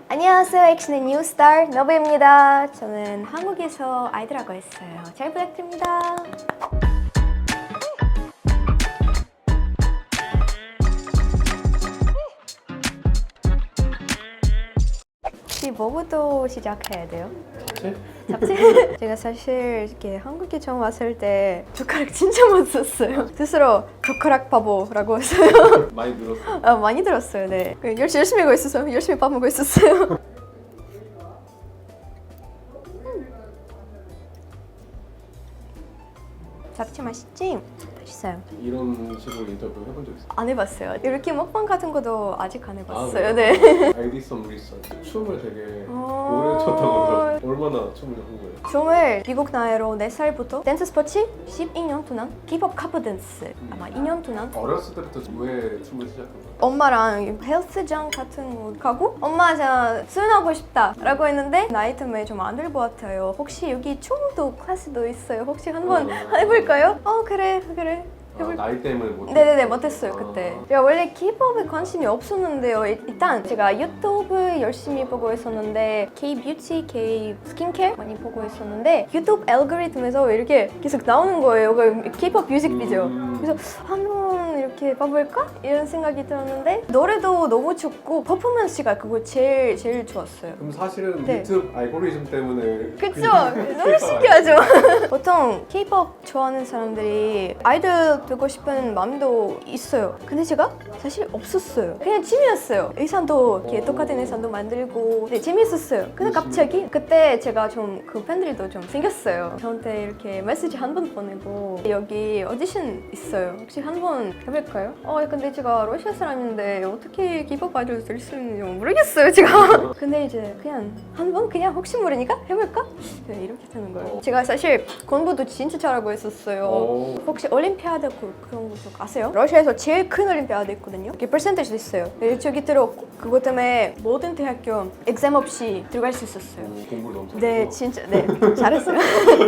안녕하세요. 액션의 뉴스타 너브입니다. 저는 한국에서 아이돌하고 있어요. 잘 부탁드립니다. 혹시 뭐부터 시작해야 돼요? 잡채? 제가 사실 이렇게 한국에 처음 왔을 때 젓가락 진짜 못 썼어요. 스스로 젓가락 바보라고 했어요. 많이 늘었어요. 많이 들었어요. 네. 열심히 하고 있었어요. 열심히 밥 먹고 있었어요. 잡채 맛있지? 맛있어요. 이런 식으로 인터뷰 해본 적 있어요? 안 해봤어요. 이렇게 먹방 같은 것도 아직 안 해봤어요. 아, 네. I did some research. 춤을 되게 오래 췄다고 그러죠. 얼마나 춤을 한 거예요? 춤을 미국 나이로 4살부터 댄스 스포츠 12년 동안 K-pop 카프 댄스 아마 2년 동안 어렸을 때부터 왜 춤을 시작한 거예요? 엄마랑 헬스장 같은 곳 가고 엄마 저 수련하고 싶다 라고 했는데 나이 때문에 좀 안 될 것 같아요. 혹시 여기 춤도 클래스도 있어요. 혹시 한번 해볼까요? 그래 나이 때문에 못 네네네 못했어요 그때. 제가 원래 K-pop에 관심이 없었는데요. 일단 제가 유튜브 열심히 보고 있었는데 K-뷰티, K-스킨케어 많이 보고 있었는데 유튜브 알고리즘에서 이렇게 계속 나오는 거예요. K-pop 뮤직비디오. 그래서 한번 이렇게 봐볼까? 이런 생각이 들었는데 노래도 너무 좋고 퍼포먼스가 그거 제일 좋았어요. 그럼 사실은 네. 유튜브 알고리즘 때문에 그쵸? 너무 신기하죠? 보통 K-pop 좋아하는 사람들이 아이돌 되고 싶은 마음도 있어요. 근데 제가 사실 없었어요. 그냥 취미였어요. 의상도 이렇게 똑같은 의상도 만들고 네, 재밌었어요. 근데 갑자기 그때 제가 좀 그 팬들도 좀 생겼어요. 저한테 이렇게 메시지 한 번 보내고 여기 오디션 있어요. 혹시 한 번 해볼까요? 근데 제가 러시아 사람인데 어떻게 K-pop 아이돌 될 수 있는지 모르겠어요 제가. 근데 이제 그냥 한 번 그냥 혹시 모르니까 해볼까? 네, 이렇게 되는 거예요. 제가 사실 공부도 진짜 잘하고 있었어요. 혹시 올림피아드 그런 것도 아세요? 러시아에서 제일 큰 올림피아드 있거든요. 이게 퍼센테이지도 있어요. 네, 저기 들어 그것 때문에 모든 대학교 엑셈 없이 들어갈 수 있었어요. 공부를 너무 잘해서 네, 진짜 네 잘했어요.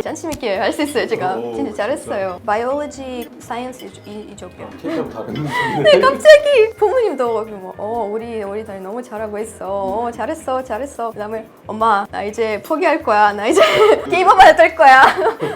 자신 있게 할 수 있어요 제가. 진짜 잘했어요. 바이올로지, 사이언스 이쪽이요. K-pop 다른 네, 갑자기 부모님도 우리 딸 너무 잘하고 있어. 잘했어. 그다음에 엄마 나 이제 포기할 거야. 나 이제 K-pop 될 거야.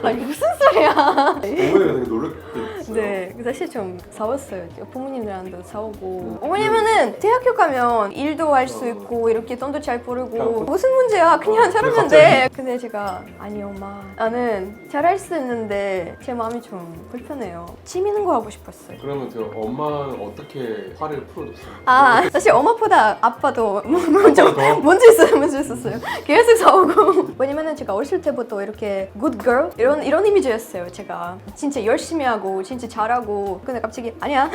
아니 무슨 소리야? 부모님이 되게 놀랐겠어요. 네, 사실 좀 싸웠어요. 부모님들랑도 싸우고. 왜냐면은 대학교 가면 일도 할 수 있고 이렇게 돈도 잘 벌고 무슨 문제야? 그냥 잘하면 돼. 근데 제가 아니 엄마 나는 잘할 수 있는데 제 마음이 좀 불편해요. 재밌는 거 하고 싶었어요. 그러면 그 엄마는 어떻게 화를 풀어줬어요? 사실 엄마보다 아빠도 먼저 있었어요. 계속 싸우고. 왜냐면은 제가 어렸을 때부터 이렇게 good girl 이런 이미지였어요. 제가 진짜 열심히 하고 진짜 잘하고. 근데 갑자기 아니야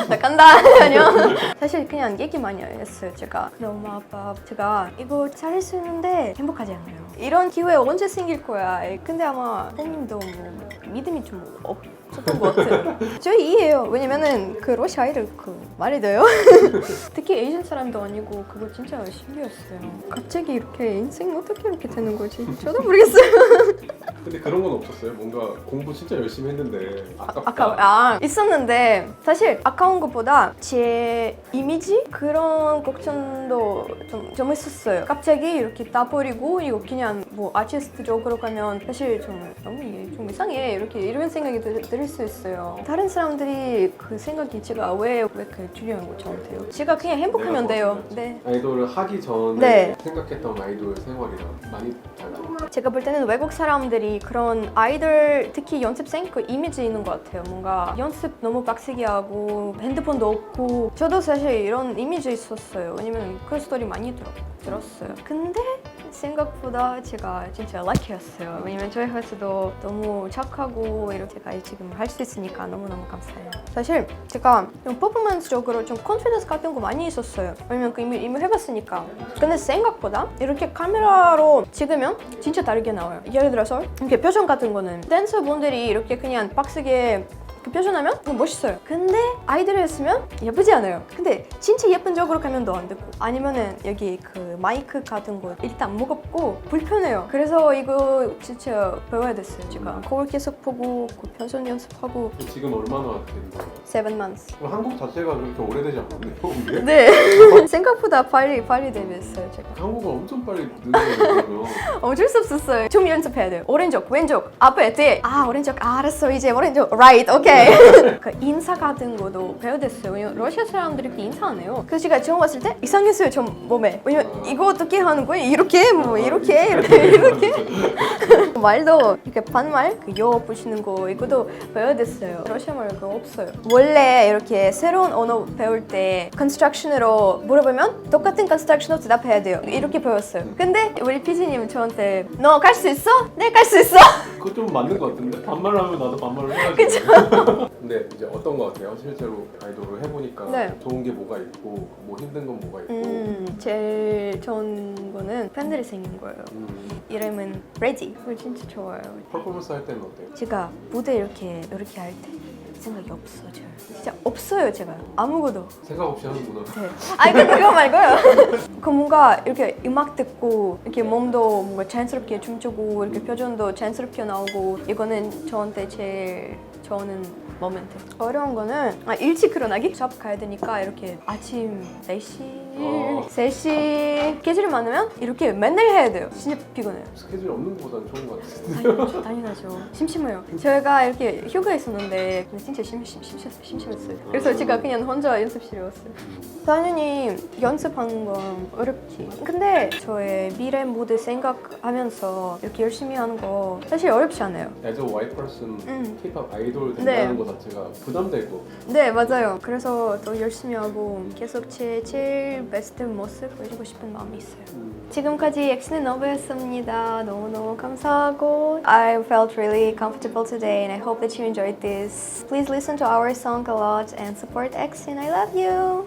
나 간다 아니야. 사실 그냥 얘기 많이 했어요 제가. 근데 엄마 아빠 제가 이거 잘할 수 있는데 행복하지 않아요. 이런 기회 언제 생길 거야. 근데 아마 선생님도 뭐 믿음이 좀 없었던 것 같아요. 저 이해해요. 왜냐면은 그 러시아 아이들 말이 돼요. 특히 에이전 사람도 아니고 그거 진짜 신기했어요. 갑자기 이렇게 인생 어떻게 이렇게 되는 거지? 저도 모르겠어요. 근데 그런 건 없었어요? 뭔가 공부 진짜 열심히 했는데 아깝다. 있었는데 사실 아까운 것보다 제 이미지 그런 걱정도 좀 있었어요. 갑자기 이렇게 다 버리고 이거 그냥 뭐 아티스트 쪽으로 가면 사실 좀 너무 좀 이상해 이런 생각이 들 수 있어요. 다른 사람들이 그 생각이 제가 왜 그 중요한 거 저한테요? 제가 그냥 행복하면 돼요. 네. 아이돌을 하기 전에 네. 생각했던 아이돌 생활이랑 많이 달라요. 제가 볼 때는 외국 사람들이 그런 아이돌 특히 연습생 그 이미지 있는 것 같아요. 뭔가 연습 너무 빡세게 하고 핸드폰도 없고 저도 사실 이런 이미지 있었어요. 왜냐면 그 스토리 많이 들었어요. 근데 생각보다 제가 진짜 럭키였어요. 왜냐면 저희 회사도 너무 착하고 이렇게 제가 지금 할 수 있으니까 너무너무 감사해요. 사실 제가 좀 퍼포먼스적으로 좀 컨피던스 같은 거 많이 있었어요. 왜냐면 그 이미 해봤으니까. 근데 생각보다 이렇게 카메라로 찍으면 진짜 다르게 나와요. 예를 들어서 이렇게 표정 같은 거는 댄서분들이 이렇게 그냥 빡세게 표현하면 멋있어요. 근데 아이들을 했으면 예쁘지 않아요. 근데 진짜 예쁜 쪽으로 가면 더 안 되고 아니면은 여기 그 마이크 같은 거 일단 무겁고 불편해요. 그래서 이거 진짜 배워야 됐어요. 제가 거울 계속 보고 그 편선 연습하고. 지금 얼마나 된 거예요? 7 months. 그럼 한국 자체가 그렇게 오래되지 않았네요? 이게? 네. 생각보다 빨리 데뷔했어요 제가. 한국어 엄청 빨리 늘어나요. 어쩔 수 없었어요. 좀 연습해야 돼요. 오른쪽, 왼쪽, 앞에, 뒤에. 아 오른쪽, 알았어. 이제 오른쪽, right, 오케이. 그 인사 같은 것도 배워야 됐어요. 왜냐면 러시아 사람들이 그렇게 인사 안 해요. 그래서 제가 처음 왔을 때 이상했어요. 좀 몸에. 왜냐면 이거 어떻게 하는 거예요? 이렇게, 뭐 이렇게. 말도 이렇게 반말, 그요 붙이는 거 이것도 배워야 됐어요. 러시아 말 그거 없어요. 원래 이렇게 새로운 언어 배울 때 construction으로 물어보면 똑같은 construction으로 대답해야 돼요. 이렇게 배웠어요. 근데 우리 PD님은 저한테 너 갈 수 있어? 네, 갈 수 있어. 그거 좀 맞는 것 같은데? 반말을 하면 나도 반말을 해야지. 그쵸? 근데 이제 어떤 것 같아요? 실제로 아이돌을 해보니까 네. 좋은 게 뭐가 있고 뭐 힘든 건 뭐가 있고 제일 좋은 거는 팬들이 생긴 거예요. 이름은 Ready. 그거 진짜 좋아요. 퍼포먼스 할 때는 어때요? 제가 무대 이렇게 할 때 생각이 없어요. 진짜 없어요. 제가 아무것도. 생각 없이 하는구나. 네. 아니 그거 말고요. 그 뭔가 이렇게 음악 듣고 이렇게 몸도 뭔가 자연스럽게 춤추고 이렇게 표정도 자연스럽게 나오고 이거는 저한테 제일 좋은 모멘트. 어려운 거는 일찍 일어나기? 수업 가야 되니까 이렇게 아침 4시, 3시 스케줄이 많으면 이렇게 맨날 해야 돼요. 진짜 피곤해요. 스케줄 없는 것보다는 좋은 것 같아요. 당연하죠. 심심해요. 저희가 이렇게 휴가 있었는데 근데 진짜 심심했어요. 그래서 제가 그냥 혼자 연습실에 왔어요. 당연히 연습하는 건 어렵지. 근데 저의 미래 무대 생각하면서 이렇게 열심히 하는 거 사실 어렵지 않아요. As a white person, K-pop 아이돌 된다는 것 자체가 부담되고 네, 맞아요. 그래서 더 열심히 하고 계속 제 제일 베스트 모습 보여주고 싶은 마음이 있어요. 지금까지 엑스는너브였습니다. 너무너무 감사하고 I felt really comfortable today and I hope that you enjoyed this. Please listen to our song a lot and support X and I love you!